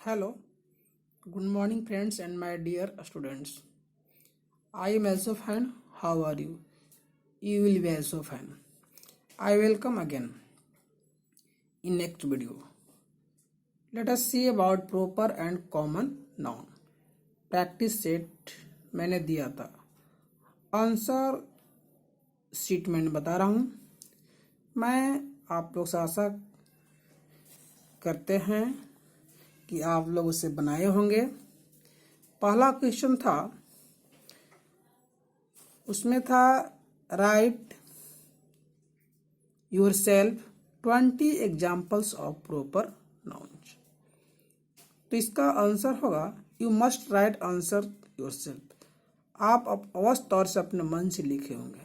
Hello, good morning, friends, and my dear students. I am also fine. How are you? You will be also fine. I welcome again in next video. Let us see about proper and common noun. Practice set मैंने दिया था, answer sheet में बता रहा हूँ। मैं आप लोग से आशा करते हैं कि आप लोग उसे बनाए होंगे। पहला क्वेश्चन था, उसमें था right yourself 20 examples of proper nouns. तो इसका आंसर होगा you must write answer yourself. आप अवश्य तौर से अपने मन से लिखे होंगे,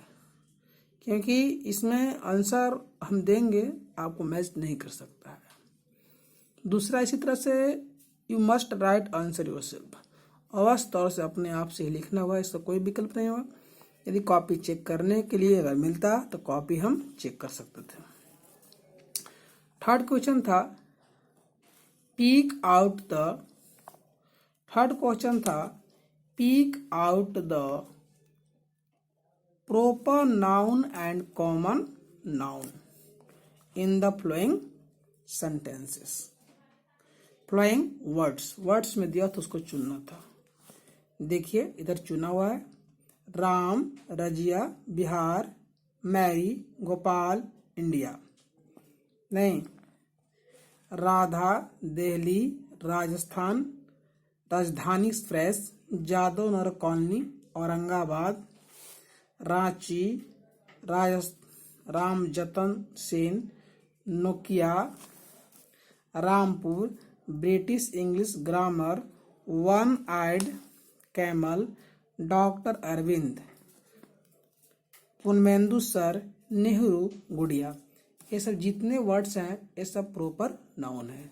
क्योंकि इसमें आंसर हम देंगे आपको मैच नहीं कर सकता है। दूसरा, इसी तरह से you must write answer yourself, अवश्य तौर से अपने आप से ही लिखना हुआ, इसका कोई विकल्प नहीं हुआ। यदि कॉपी चेक करने के लिए अगर मिलता तो कॉपी हम चेक कर सकते थे। थर्ड क्वेश्चन था peak out the proper noun and common noun in the flowing sentences. flowing words में दिया तो उसको चुनना था। देखिए इधर चुना हुआ है, राम, रजिया, बिहार, मैरी, गोपाल, इंडिया। नहीं, Radha, Delhi, Rajasthan, Rajdhani express, Jadav Nagar colony, Aurangabad, Ranchi, Ramjatan Sen, Nokia, Rampur, British English grammar, one eyed camel, doctor Arvind, Punmendu sir, Nehru, Gudiya. ये सब जितने वर्ड्स हैं ये सब प्रॉपर नाउन है।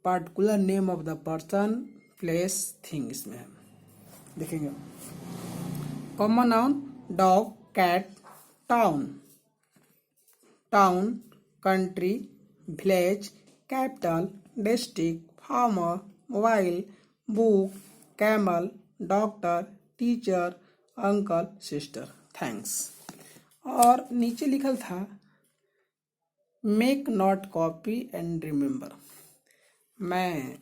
Particular name of the person, place, thing इसमें है। देखेंगे common noun dog, cat, town, country, village, capital, district, farmer, mobile, book, camel, doctor, teacher, uncle, sister, thanks. और नीचे लिखल था make note copy and remember. मैं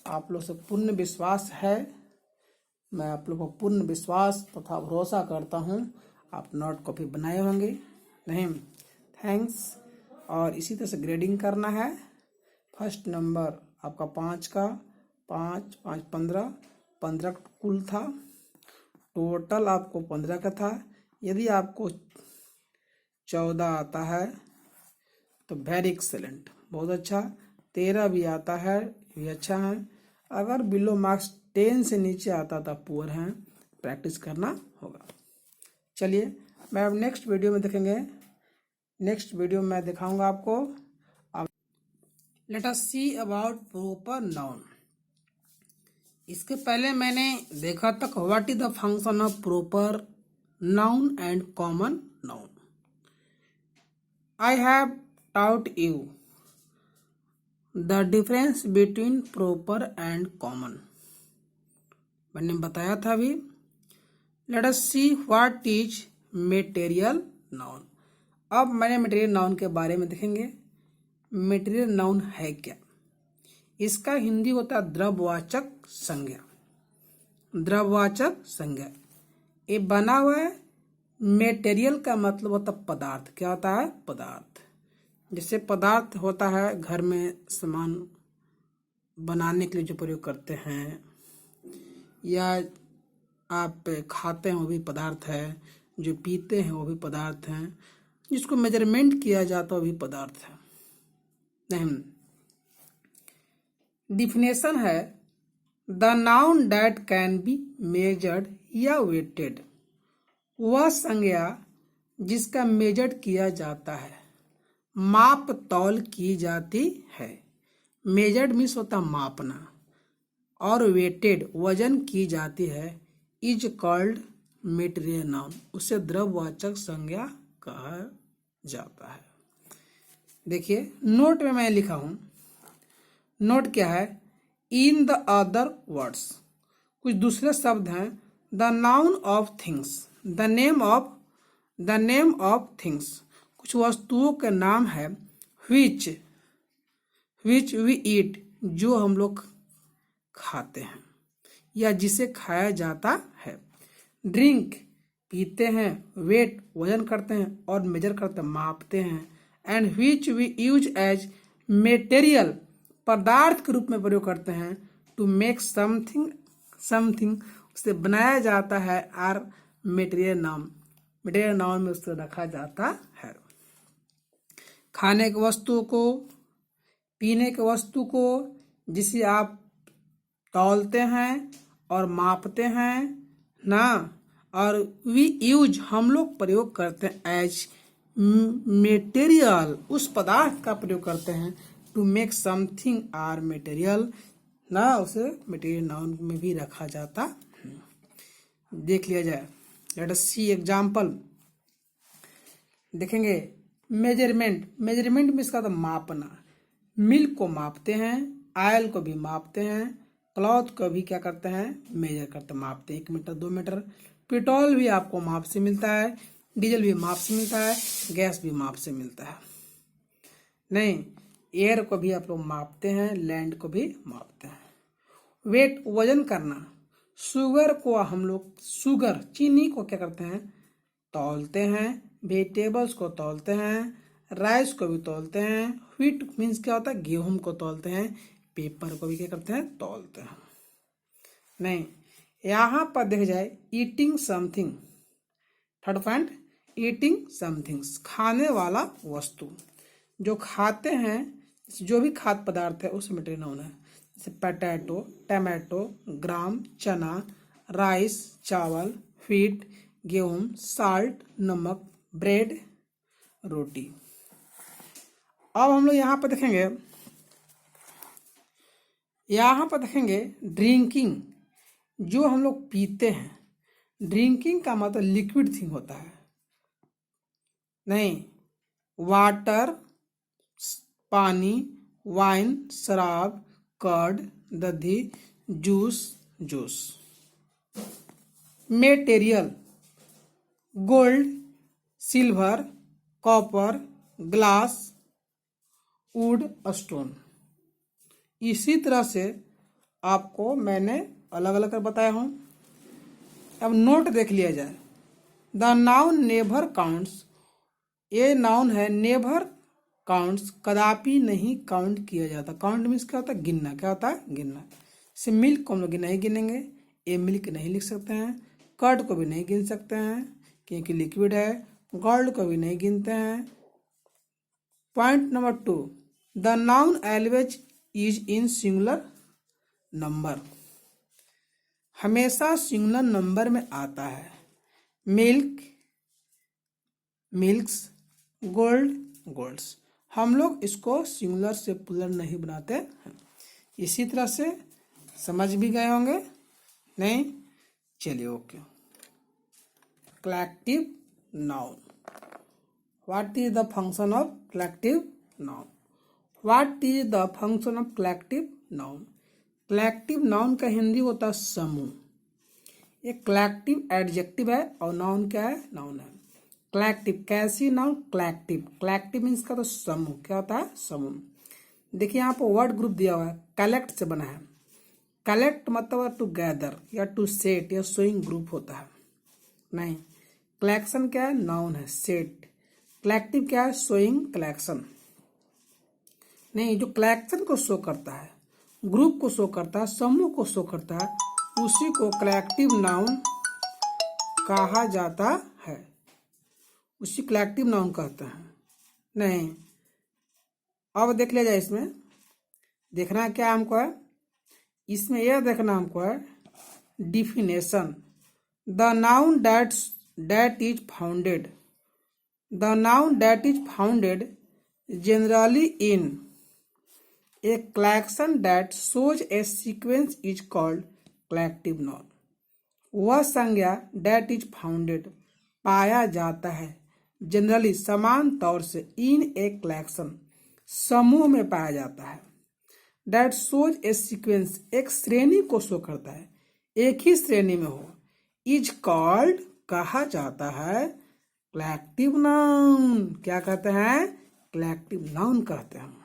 आप लोग से पूर्ण विश्वास है, मैं आप लोगों को पूर्ण विश्वास तथा भरोसा करता हूँ आप नोट कॉपी बनाए होंगे। नहीं, थैंक्स। और इसी तरह से ग्रेडिंग करना है। फर्स्ट नंबर आपका 5 का, 5 5 15 कुल था, टोटल आपको 15 का था। यदि आपको 14 आता है तो वेरी एक्सेलेंट, बहुत अच्छा। 13 भी आता है, ये अच्छा है। अगर बिलो मार्क्स 10 से नीचे आता था पुअर हैं, प्रैक्टिस करना होगा। चलिए मैं अब नेक्स्ट वीडियो में देखेंगे। नेक्स्ट वीडियो में दिखाऊंगा आपको। Let us see about proper noun. इसके पहले मैंने देखा तक what is the function of proper noun and common noun. I have taught you the difference between proper and common। मैंने बताया था अभी। Let us see what is material noun. अब मैंने मेटेरियल नाउन के बारे में देखेंगे। मेटेरियल नाउन है क्या? इसका हिंदी होता है द्रव्यवाचक संज्ञा। द्रव्यवाचक संज्ञा ये बना हुआ है। मेटेरियल का मतलब होता है पदार्थ। क्या होता है? पदार्थ। जैसे पदार्थ होता है घर में सामान बनाने के लिए जो प्रयोग करते हैं, या आप खाते हैं वो भी पदार्थ है, जो पीते हैं वो भी पदार्थ हैं, जिसको मेजरमेंट किया जाता है वो भी पदार्थ है। नहीं, डिफिनेशन है the noun that can be measured या वेटेड। वह संज्ञा जिसका मेजर्ड किया जाता है, माप तौल की जाती है। मेजर्ड मीन्स होता मापना, और वेटेड वजन की जाती है, इज कॉल्ड मेटेरियल नाउन। उसे द्रव्यवाचक संज्ञा कहा जाता है। देखिए नोट में मैं लिखा हूं नोट क्या है, इन द अदर वर्ड्स, कुछ दूसरे शब्द हैं, the noun of things, the name of things, कुछ वस्तुओं के नाम है, विच वी ईट, जो हम लोग खाते हैं या जिसे खाया जाता है, ड्रिंक पीते हैं, वेट वजन करते हैं, और मेजर करते हैं मापते हैं, and which we use as material, पदार्थ के रूप में प्रयोग करते हैं, टू मेक समथिंग उसे बनाया जाता है, आर मेटेरियल नाउन में उसे रखा जाता है। खाने की वस्तु को, पीने की वस्तु को, जिसे आप तौलते हैं और मापते हैं ना, और वी यूज हम लोग प्रयोग करते हैं, एज मेटेरियल उस पदार्थ का प्रयोग करते हैं, to make something or material ना, उसे मेटेरियल नाउन में भी रखा जाता है। देख लिया जाए, लेट अस सी एग्जांपल। देखेंगे मेजरमेंट में इसका तो मापना, मिल्क को मापते हैं, ऑयल को भी मापते हैं, क्लॉथ को भी क्या करते हैं, मेजर करते मापते हैं, 1 मीटर 2 मीटर। पेट्रोल भी आपको माप से मिलता है, डीजल भी माप से मिलता है, गैस भी माप से मिलता है। नहीं, एयर को भी आप लोग मापते हैं, लैंड को भी मापते हैं। वेट वजन करना, शुगर को हम लोग चीनी को क्या करते हैं, तौलते हैं, वेजिटेबल्स को तौलते हैं, राइस को भी तौलते हैं, व्हीट मीन्स क्या होता है, गेहूं को तौलते हैं, पेपर को भी क्या करते हैं, तौलते हैं। नहीं, यहाँ पर देख जाए eating something, third point, eating somethings, खाने वाला वस्तु, जो खाते हैं, जो भी खाद्य पदार्थ है उस मटेरियल नाउन है, जैसे पोटैटो, टमाटो, ग्राम, चना, राइस चावल, व्हीट गेहूं, साल्ट नमक, ब्रेड रोटी। अब हम लोग यहाँ पर देखेंगे ड्रिंकिंग, जो हम लोग पीते हैं। ड्रिंकिंग का मतलब लिक्विड थिंग होता है, नहीं, वाटर पानी, वाइन शराब, कर्ड दही, juice. Material gold, silver, copper, glass, would, stone. इसी तरह से आपको मैंने अलग अलग कर बताया हूं। अब नोट देख लिया जाए, द नाउन नेवर काउंट्स, ये नाउन है, नेवर काउंट्स, कदापि नहीं काउंट किया जाता। काउंट मीन्स क्या होता है, गिनना, क्या होता है, गिनना। जैसे मिल्क को हम लोग नहीं गिनेंगे, ए मिल्क नहीं लिख सकते हैं, कर्ड को भी नहीं गिन सकते हैं क्योंकि लिक्विड है, गोल्ड को भी नहीं गिनते हैं। Point number 2, the noun always is in singular number, हमेशा सिंगुलर नंबर में आता है। मिल्क्स, गोल्ड्स, हम लोग इसको सिंगुलर से प्लूरल नहीं बनाते हैं। इसी तरह से समझ भी गए होंगे, नहीं, चलिए okay. Collective noun, what is the function of collective noun? What is the function of collective noun? Collective noun का हिंदी होता है समूह। ये कलेक्टिव एडजेक्टिव है और नाउन क्या है, नाउन है। कलेक्टिव कैसी नाउन, कलेक्टिव मीन्स का तो समूह, क्या होता है, समूह। देखिए यहाँ पर वर्ड ग्रुप दिया हुआ है, कलेक्ट से बना है। कलेक्ट मतलब टू गैदर या टू सेट या सोइंग ग्रुप होता है। नहीं, कलेक्शन क्या है, नाउन है, सेट। कलेक्टिव क्या है, सोइंग कलेक्शन। नहीं, जो कलेक्शन को शो करता है, ग्रुप को शो करता है, समूह को शो करता है, उसी को कलेक्टिव नाउन कहा जाता है, उसी कलेक्टिव नाउन कहते हैं। नहीं, अब देख लिया जाए, इसमें देखना क्या हमको है, इसमें यह देखना हमको है definition. The noun that is founded, the noun that is founded generally in a collection that shows a sequence is called collective noun। वह संज्ञा that is founded पाया जाता है, जनरली समान तौर से, इन ए कलेक्शन समूह में पाया जाता है, दैट शोज ए सीक्वेंस, एक श्रेणी को शो करता है, एक ही श्रेणी में हो, इज कॉल्ड, कहा जाता है, कलेक्टिव नाउन। क्या कहते हैं? कलेक्टिव नाउन कहते हैं।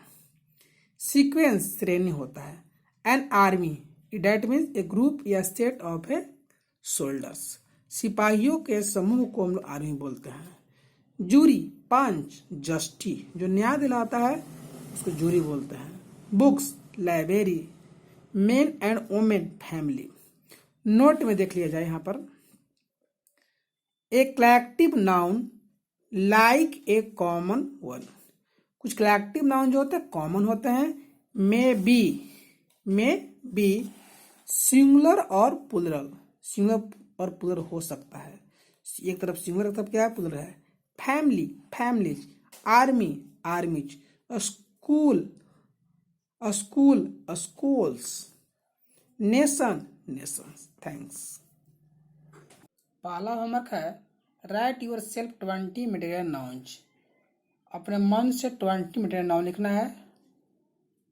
सीक्वेंस श्रेणी होता है। An army, that means A group या सेट ऑफ ए सोल्जर्स, सिपाहियों के समूह को हम लोग आर्मी बोलते हैं। जूरी, पंच, जस्टिस, जो न्याय दिलाता है उसको जूरी बोलते हैं। Books, library. Main and women, family. Note में देख लिया जाए यहाँ पर, a collective noun like a common one, कुछ कलेक्टिव नाउन जो होते हैं कॉमन होते हैं। मे बी सिंगुलर और प्लुरल, सिंगुलर और प्लुरल हो सकता है, एक तरफ सिंगुलर एक तरफ क्या है, प्लुरल है। Family, families. Army, armies. School, schools. Nation, nations. Thanks. पहला होमवर्क है write yourself 20 material nouns, अपने मन से 20 मटेरियल नाउन लिखना है।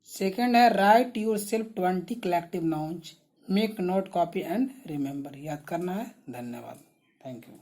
सेकेंड है write yourself 20 collective nouns, make note, copy and remember, याद करना है। धन्यवाद। Thank you.